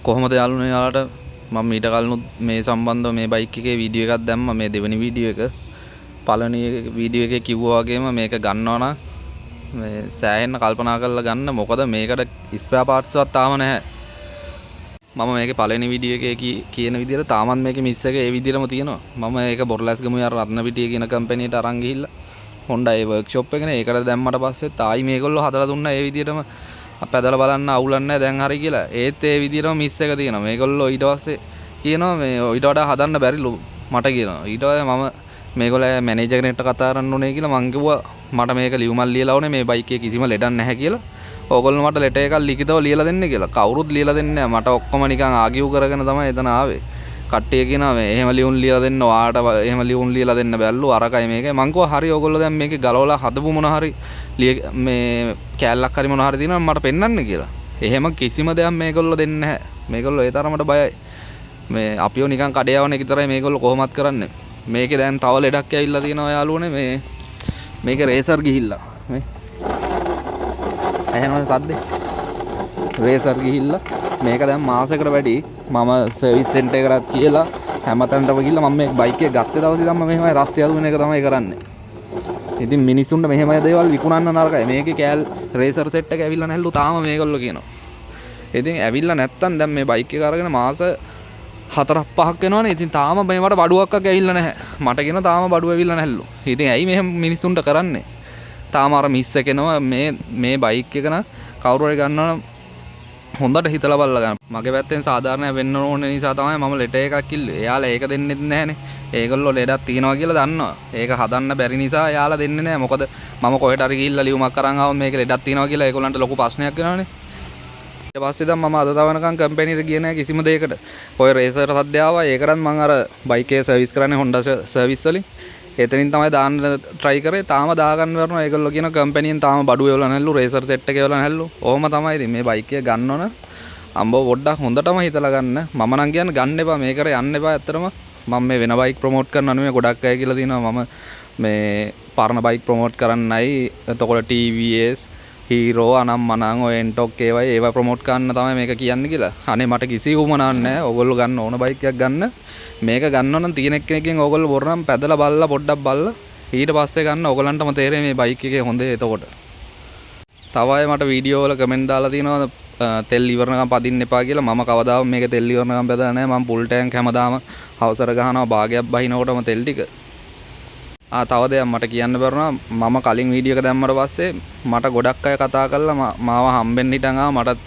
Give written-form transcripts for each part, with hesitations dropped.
කොහොමද යාළුවනේ යාළුවට මම ඊට කලිනුත් මේ සම්බන්ධව මේ බයික් එකේ වීඩියෝ එකක් දැම්මා. මේ දෙවෙනි වීඩියෝ එක. පළවෙනි වීඩියෝ එකේ කිව්වා වගේම මේක ගන්නවා නම් මේ සෑහෙන්න කල්පනා කරලා ගන්න. මොකද මේකට ස්පෙයා පාර්ට්ස් වත් තාම නැහැ. මම මේකේ පළවෙනි වීඩියෝ එකේ කියන විදිහට තාමත් මේකේ මිස් එක ඒ විදිහටම තියෙනවා. මම ඒක බොරලැස්ගමුවේ අර රත්නපිටිය කියන කම්පැනියට අරන් ගිහිල්ලා Honda ඒ වර්ක්ෂොප් එකනේ ඒකට දැම්මට පස්සේ තායි මේගොල්ලෝ හදලා දුන්නා ඒ විදිහටම පැදලා බලන්න අවුලක් නැහැ දැන් හරි කියලා. ඒත් ඒ විදිහටම මිස් එක තියෙනවා. මේගොල්ලෝ ඊට පස්සේ කියනවා මේ ඊට වඩා හදන්න බැරිලු මට කියනවා. ඊට පස්සේ මම මේගොල්ලෝ මැනේජර් කෙනෙක්ට කතා කරන්න ඕනේ කියලා මං කිව්වා මට මේක ලියුමක් ලියලා ඕනේ මේ බයික් එකේ කිසිම ලෙඩක් නැහැ කියලා. ඕගොල්ලෝ මට ලෙටර් එකක් ලිඛිතව ලියලා දෙන්න කියලා. කවුරුත් ලියලා දෙන්නේ නැහැ. මට ඔක්කොම නිකන් ආගියු කරගෙන තමයි එතන ආවේ. කට්ටිය කියනවා මේ එහෙම ලියුම් ලියලා දෙන්න ඔයාට එහෙම ලියුම් ලියලා දෙන්න බැල්ලු අරකයි මේකයි. මං කිව්වා හරි ඕගොල්ලෝ දැන් මේකේ ගලවලා හදපු මොන හරි මේ කෑල්ලක් හරි මොන හරි තියෙනවා මට පෙන්වන්න කියලා. එහෙම කිසිම දෙයක් මේගොල්ලෝ දෙන්නේ නැහැ. මේගොල්ලෝ ඒ තරමට බයයි. මේ අපිව නිකන් කඩේ යවන එක විතරයි මේගොල්ලෝ කොහොමත් කරන්නේ. මේකේ දැන් තව ලෙඩක් ඇවිල්ලා තියෙනවා යාළුවනේ මේක රේසර් ගිහිල්ලා මේ ඇහෙනවද සද්දේ? රේසර් ගිහිල්ලා මේක දැන් මාසයකට වැඩි මම සර්විස් සෙන්ටර් එකකට කියලා හැමතැනටම ගිහිල්ලා මම මේ බයික් එක ගත්තේ දවසේ ඉඳන් මම මෙහෙමයි රස්ටි අදුන එක තමයි කරන්නේ. ඉතින් මිනිස්සුන්ට මෙහෙමයි දේවල් විකුණන්න නරකයි. මේකේ කෑල් රේසර් සෙට් එක ඇවිල්ලා නැල්ලු තාම මේගොල්ලෝ කියනවා. ඉතින් ඇවිල්ලා නැත්තම් දැන් මේ බයික් එක අරගෙන මාස 4-5ක් වෙනවනේ. ඉතින් තාම මේවට බඩුවක් ඇවිල්ලා නැහැ. මට කියන තාම බඩුව ඇවිල්ලා නැල්ලු. ඉතින් ඇයි මෙහෙම මිනිස්සුන්ට කරන්නේ? තාම අර මිස් එකනවා මේ බයික් එක න කවුරු හරි ගන්නවා හොඳට හිතලා බලලා ගන්න. මගේ පැත්තෙන් සාධාරණයක් වෙන්න ඕන නිසා තමයි මම ලෙටර් එකක් කිව්වේ. එයාලා ඒක දෙන්නෙත් නැහනේ. ඒගොල්ලෝ ලෙඩක් තියනවා කියලා දන්නවා. ඒක හදන්න බැරි නිසා එයාලා දෙන්නේ නැහැ. මොකද මම කොහෙට හරි ගිහිල්ලා ලියුමක් අරන් ආවම මේක ලෙඩක් තියනවා කියලා ඒගොල්ලන්ට ලොකු ප්‍රශ්නයක් වෙනවනේ. ඊට පස්සේ දැන් මම අද තවනකම් කම්පැනිට ගියේ නැහැ කිසිම දෙයකට. ඔය රේසර් සද්ද ආවා. ඒකටත් මම අර බයික් එක සර්විස් කරන්නේ Honda සර්විස් වලින්. එතනින් තමයි දාන්න try කරේ. තාම දාගන්න වරනවා. ඒගොල්ලෝ කියන කම්පැනියෙන් තාම බඩු එවලා නැල්ලු රේසර් සෙට් එක එවලා නැල්ලු. ඔහොම තමයි ඉතින් මේ බයික් එක ගන්න ඕන. අම්බෝ පොඩ්ඩක් හොඳටම හිතලා ගන්න. මම නම් කියන්නේ ගන්න එපා මේකට යන්න එපා. ඇත්තටම මම මේ වෙන බයික් ප්‍රොමෝට් කරනවා නෙමෙයි ගොඩක් අය කියලා තියෙනවා. මම මේ පරණ බයික් ප්‍රොමෝට් කරන්නයි. එතකොට TVS Hero අනම්මනම් ඔය එන්ටොක් ඒවා ප්‍රොමෝට් කරන්න තමයි මේක කියන්නේ කියලා. අනේ මට කිසි උවමනාවක් නැහැ. ඕගොල්ලෝ ගන්න ඕන බයික් එකක් ගන්න. මේක ගන්නව නම් තියෙන කෙනකින් ඕගොල්ලෝ බොරනම් පැදලා බලලා පොඩ්ඩක් බලලා ඊට පස්සේ ගන්න. ඕගොල්ලන්ටම තේරෙයි මේ බයික් එකේ හොඳේ එතකොට. තව අය මට වීඩියෝ වල කමෙන්ට් දාලා තියෙනවා තෙල් ඉවරනකම් පදින්න එපා කියලා. මම කවදාවත් මේක තෙල් ඉවරනකම් බෙදලා නැහැ. මම ෆුල් ටැංක් හැමදාම හවසර ගහනවා භාගයක් බහිනකොටම තෙල් ටික. තව දෙයක් මට කියන්න බැරුණා. මම කලින් වීඩියෝ එක දැම්මට පස්සේ මට ගොඩක් අය කතා කරලා මාව හම්බෙන්න හිටන් ආවා. මට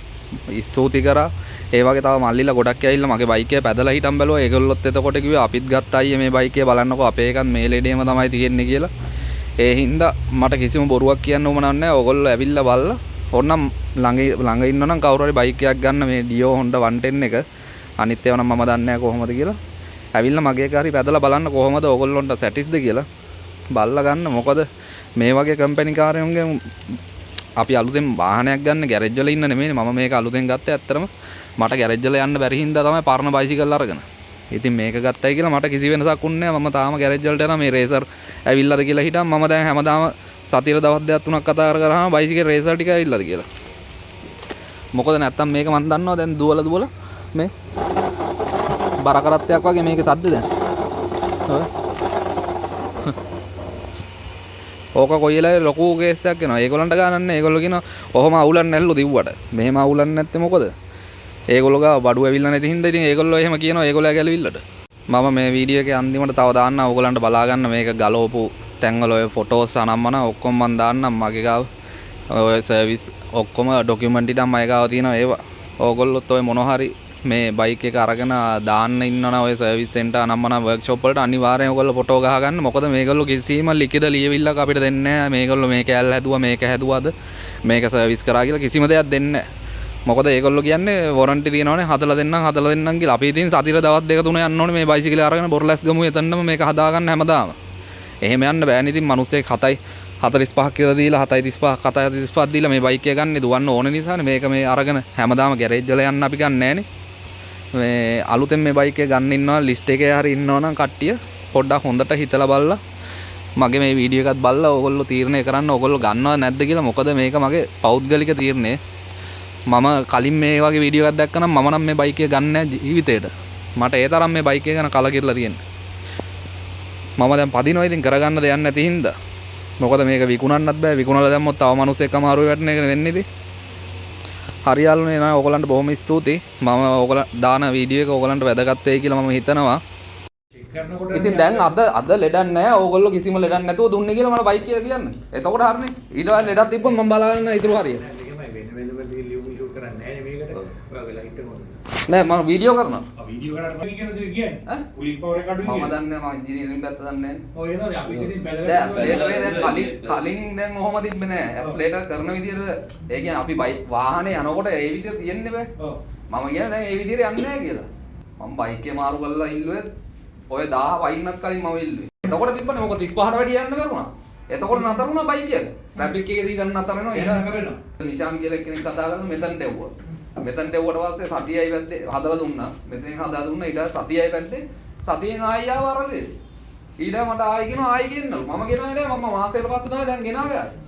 ස්තුති කරා. ඒ වගේ තව මල්ලිලා ගොඩක් ඇවිල්ලා මගේ බයික් එක පැදලා හිටන් බැලුවා. ඒගොල්ලොත් එතකොට කිව්වේ අපිත් ගත්තා අයියේ මේ බයික් එක බලන්නකෝ අපේ එකත් මේ ලෙඩේම තමයි තියෙන්නේ කියලා. ඒ හින්දා මට කිසිම බොරුවක් කියන්න ඕම නැහැ. ඕගොල්ලෝ ඇවිල්ලා බලලා ඕනනම් ළඟ ඉන්නවනම් කවුරු හරි බයික් එකක් ගන්න මේ Dio Honda 110 එක. අනිත් ඒවා නම් මම දන්නේ නැහැ කොහොමද කියලා. ඇවිල්ලා මගේ එක හරි පැදලා බලන්න කොහොමද ඕගොල්ලොන්ට සැටිස්ද කියලා. බලලා ගන්න. මොකද මේ වගේ කම්පැනි කාර්යයන්ගෙන් අපි අලුතෙන් වාහනයක් ගන්න ගෑරේජ් වල ඉන්න නෙමෙයි. මම මේක අලුතෙන් ගත්තේ ඇත්තටම මට ගෑරේජ් වල යන්න බැරි හින්දා තමයි පරණ බයිසිකල් අරගෙන. ඉතින් මේක ගත්තයි කියලා මට කිසි වෙනසක් උන්නේ නැහැ. මම තාම ගෑරේජ් වලට යනවා මේ රේසර් ඇවිල්ලාද කියලා හිටන් මම දැන් හැමදාම සතියේ දවස් දෙකක් තුනක් කතා කරාම බයිසිකල් රේසර් ටික ඇවිල්ලාද කියලා. මොකද නැත්තම් මේක මම දන්නවා දැන් දුවලා මේ බර කරත්තයක් වගේ මේකේ සද්ද දැන්. ඕක කොයි වෙලාවෙ ලොකු කේස් එකක් එනවා. ඒගොල්ලන්ට ගානක් නැහැ. ඒගොල්ලෝ කියනවා ඔහොම අවුලක් නැල්ලු දිව්වට. මෙහෙම අවුලක් නැත්තේ මොකද? ඒගොල්ලෝ ගාව බඩුව ඇවිල්ලා නැති හින්දා ඉතින් ඒගොල්ලෝ එහෙම කියනවා ඒගොල්ලෝ ගැලවිල්ලට. මම මේ වීඩියෝ එකේ අන්තිමට තව දාන්න ඕගොල්ලන්ට බලා ගන්න මේක ගලවපු තැන්වල ඔය ෆොටෝස් අනම්මන ඔක්කොම මම දාන්නම් මගේ ගාව. ඔය සර්විස් ඔක්කොම ඩොකියුමන්ට් ඉදන් මගේ ගාව තියෙනවා ඒවා. ඕගොල්ලොත් ඔය මොන හරි මේ බයික් එක අරගෙන දාන්න ඉන්නවනම් ඔය සර්විස් සෙන්ටර් අනම්මන වර්ක්ෂොප් වලට අනිවාර්යෙන් ඔයගොල්ලෝ ෆොටෝ ගහ ගන්න. මොකද මේගොල්ලෝ කිසිම ලිඛිත ලියවිල්ලක් අපිට දෙන්නේ නැහැ. මේගොල්ලෝ මේක ඇල් හැදුවා මේක හැදුවාද මේක සර්විස් කරා කියලා කිසිම දෙයක් දෙන්නේ නැහැ. මොකද ඒගොල්ලෝ කියන්නේ වොරන්ටි තියෙනවනේ හදලා දෙන්නම් කියලා. අපි ඉතින් සතියේ දවස් දෙක තුන යන්න ඕනේ මේ බයිසිකලේ අරගෙන බොරලැස් ගමු එතනම මේක හදාගන්න හැමදාම. එහෙම යන්න බෑනේ. ඉතින් මිනිස්සෙක් 7:45ක් කියලා දීලා 7:35ක් 7:35ක් දීලා මේ බයික් එක ගන්න දුවන්න ඕන නිසානේ මේක මේ අරගෙන හැමදාම ගෑරේජ් වල යන්න අපි ගන්න නැහනේ. මේ අලුතෙන් මේ බයික් එක ගන්න ඉන්නවා ලිස්ට් එකේ හරි ඉන්නවනම් කට්ටිය පොඩ්ඩක් හොඳට හිතලා බලලා මගේ මේ වීඩියෝ එකත් බලලා ඕගොල්ලෝ තීරණය කරන්න ඕගොල්ලෝ ගන්නවද නැද්ද කියලා. මොකද මේක මගේ පෞද්ගලික තීරණය. මම කලින් මේ වගේ වීඩියෝ එකක් දැක්කනම් මම නම් මේ බයික් එක ගන්න නැහැ ජීවිතේට. මට ඒ තරම් මේ බයික් එක ගැන කලකිරලා තියෙනවා. මම දැන් පදිනවා ඉතින් කරගන්න දෙයක් නැති හින්දා. මොකද මේක විකුණන්නත් බෑ. විකුණලා දැම්මොත් තව මිනිස්සෙක් අමාරුවේ වැටෙන එක වෙන්නේ ඉතින්. හරියල්නේ නෑ ඔයගලන්ට බොහොම ස්තුතියි. මම ඔයගලන් දාන වීඩියෝ එක ඔයගලන්ට වැදගත් වෙයි කියලා මම හිතනවා. ඉතින් දැන් අද ලෙඩක් නැහැ. ඕගොල්ලෝ කිසිම ලෙඩක් නැතුව දුන්නේ කියලා මට බයික් එක කියන්න. එතකොට හරිනේ. ඊට පස්සේ ලෙඩක් තිබ්බොත් මම බලාගෙන ඉතුරු හරිය. නෑ මම වීඩියෝ කරනවා. වීඩියෝ කරලා තමයි කියන්නේ. ඈ? කුලින් පවර් එක අඩුයි. මම දන්නේ නැහැ. මම ඉංජිනේරින් පැත්ත දන්නේ නැහැ. ඔය එනවා අපි ඉතින් බැලලා කලින් දැන් ඔහොම තිබ්බේ නෑ. ඇස්ලේටර් කරන විදිහට ඒ කියන්නේ අපි බයික් වාහනේ යනකොට ඒ විදිහට තියෙන්නේ බෑ. ඔව්. මම කියන්නේ දැන් ඒ විදිහට යන්නේ නැහැ කියලා. මම බයික් එක මාරු කරලා ඉල්ලුවේ ඔය 1000 වයින්නත් කලින් මම ඉල්ලුවේ. එතකොට තිබ්බනේ මොකද 35ට වැඩි යන්න බැරුණා. එතකොට නතර වුණා බයික් එක. ට්‍රැෆික් එකේදී ගන්න නතර වෙනවා. ඊට කරනවා. නිෂාන් කියලා කෙනෙක් කතා කරලා මෙතනට එව්වා. මෙතනට එව්වට පස්සේ සතියයි පැත්තේ හදලා දුන්නා. මෙතෙන් හදලා දුන්නා. ඊට පස්සේ සතියයි පැත්තේ සතියෙන් ආයෙ ආව අරලේ. ඊට මට ආයෙ කියනවා ආයෙ ගෙන්නලු. මම ගෙනාවේ නෑ. මම මාසෙකට පස්සේ තමයි දැන් ගෙනාවේ ආයෙ.